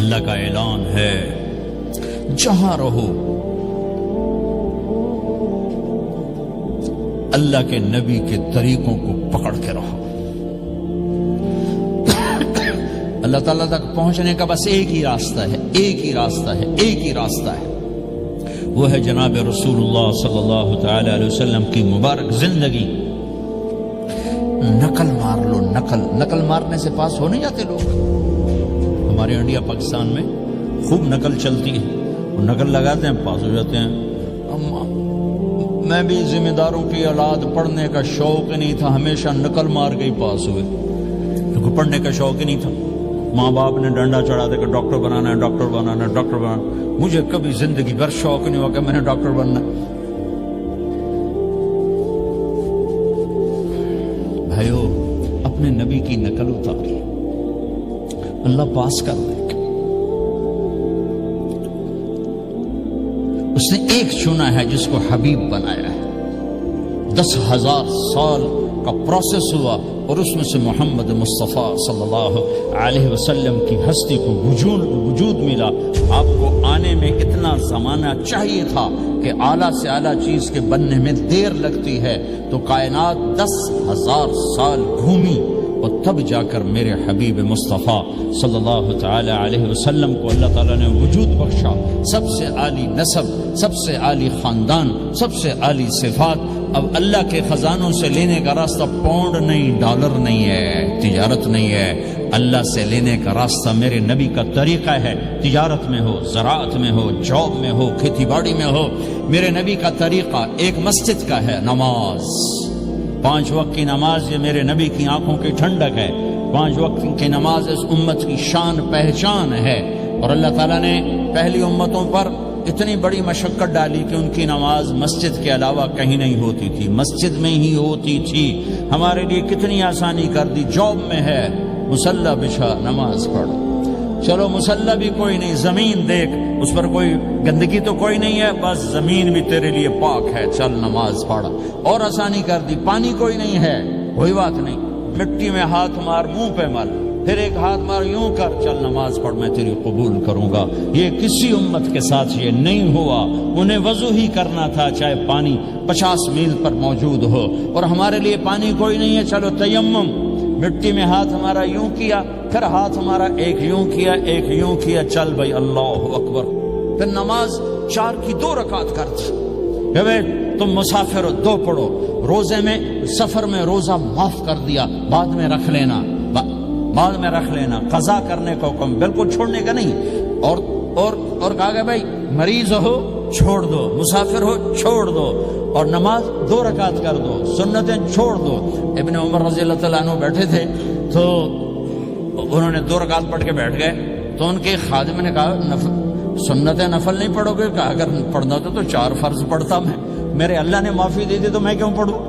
اللہ کا اعلان ہے جہاں رہو اللہ کے نبی کے طریقوں کو پکڑ کے رہو. اللہ تعالیٰ تک پہنچنے کا بس ایک ہی راستہ ہے، ایک ہی راستہ ہے، ایک ہی راستہ ہے، وہ ہے جناب رسول اللہ صلی اللہ تعالی علیہ وسلم کی مبارک زندگی. نقل مار لو، نقل مارنے سے پاس ہو نہیں جاتے لوگ. ہمارے انڈیا پاکستان میں خوب نقل چلتی ہے، وہ نقل لگاتے ہیں پاس ہو جاتے ہیں. میں بھی ذمہ داروں کی اولاد، پڑھنے کا شوق نہیں تھا، ہمیشہ نقل مار کے ہی پاس ہوئے، کیونکہ پڑھنے کا شوق ہی نہیں تھا. ماں باپ نے ڈنڈا چڑھا دے کہ ڈاکٹر بنانا ہے، ڈاکٹر بنانا ہے، ڈاکٹر بنانا. مجھے کبھی زندگی بھر شوق نہیں ہوا کہ میں نے ڈاکٹر بننا. بھائیو، اپنے نبی کی نقل اتاری، اللہ پاس کر دے. اس نے ایک چنا ہے جس کو حبیب بنایا ہے. 10,000 سال کا پروسیس ہوا اور اس میں سے محمد مصطفیٰ صلی اللہ علیہ وسلم کی ہستی کو وجود ملا. آپ کو آنے میں اتنا زمانہ چاہیے تھا کہ اعلیٰ سے اعلیٰ چیز کے بننے میں دیر لگتی ہے، تو کائنات 10,000 سال گھومی اور تب جا کر میرے حبیب مصطفیٰ صلی اللہ تعالی علیہ وسلم کو اللہ تعالیٰ نے وجود بخشا. سب سے عالی نسب، سب سے عالی خاندان، سب سے عالی صفات. اب اللہ کے خزانوں سے لینے کا راستہ پاؤنڈ نہیں، ڈالر نہیں ہے، تجارت نہیں ہے. اللہ سے لینے کا راستہ میرے نبی کا طریقہ ہے. تجارت میں ہو، زراعت میں ہو، جاب میں ہو، کھیتی باڑی میں ہو، میرے نبی کا طریقہ ایک مسجد کا ہے، نماز. 5 وقت کی نماز یہ میرے نبی کی آنکھوں کی ٹھنڈک ہے. 5 وقت کی نماز اس امت کی شان پہچان ہے. اور اللہ تعالیٰ نے پہلی امتوں پر اتنی بڑی مشقت ڈالی کہ ان کی نماز مسجد کے علاوہ کہیں نہیں ہوتی تھی، مسجد میں ہی ہوتی تھی. ہمارے لیے کتنی آسانی کر دی. جاب میں ہے، مصلی بچھا، نماز پڑھ. چلو مصلی بھی کوئی نہیں، زمین دیکھ، اس پر کوئی گندگی تو کوئی نہیں ہے، بس زمین بھی تیرے لیے پاک ہے، چل نماز پڑھ. اور آسانی کر دی. پانی کوئی نہیں ہے، کوئی بات نہیں، مٹی میں ہاتھ مار، منہ پہ مل، پھر ایک ہاتھ مار، یوں کر، چل نماز پڑھ، میں تیری قبول کروں گا. یہ کسی امت کے ساتھ یہ نہیں ہوا. انہیں وضو ہی کرنا تھا چاہے پانی 50 میل پر موجود ہو. اور ہمارے لیے پانی کوئی نہیں ہے، چلو تیمم، مٹی میں ہاتھ ہمارا یوں کیا، پھر ہاتھ ہمارا ایک یوں کیا، ایک یوں کیا، چل بھائی اللہ اکبر. پھر نماز 4 کی 2 رکعت کر دی. تم مسافر ہو، 2 پڑھو. روزے میں، سفر میں روزہ معاف کر دیا، بعد میں رکھ لینا، بعد میں رکھ لینا. قضا کرنے کا حکم، بالکل چھوڑنے کا نہیں. اور کہا گیا بھائی مریض ہو چھوڑ دو، مسافر ہو چھوڑ دو، اور نماز 2 رکعت کر دو، سنتیں چھوڑ دو. ابن عمر رضی اللہ تعالیٰ عنہ بیٹھے تھے تو انہوں نے 2 رکعت پڑھ کے بیٹھ گئے. تو ان کے خادم نے کہا سنتیں نفل نہیں پڑھو گے؟ کہا اگر پڑھنا تو 4 فرض پڑھتا میں، میرے اللہ نے معافی دے دی تو میں کیوں پڑھوں؟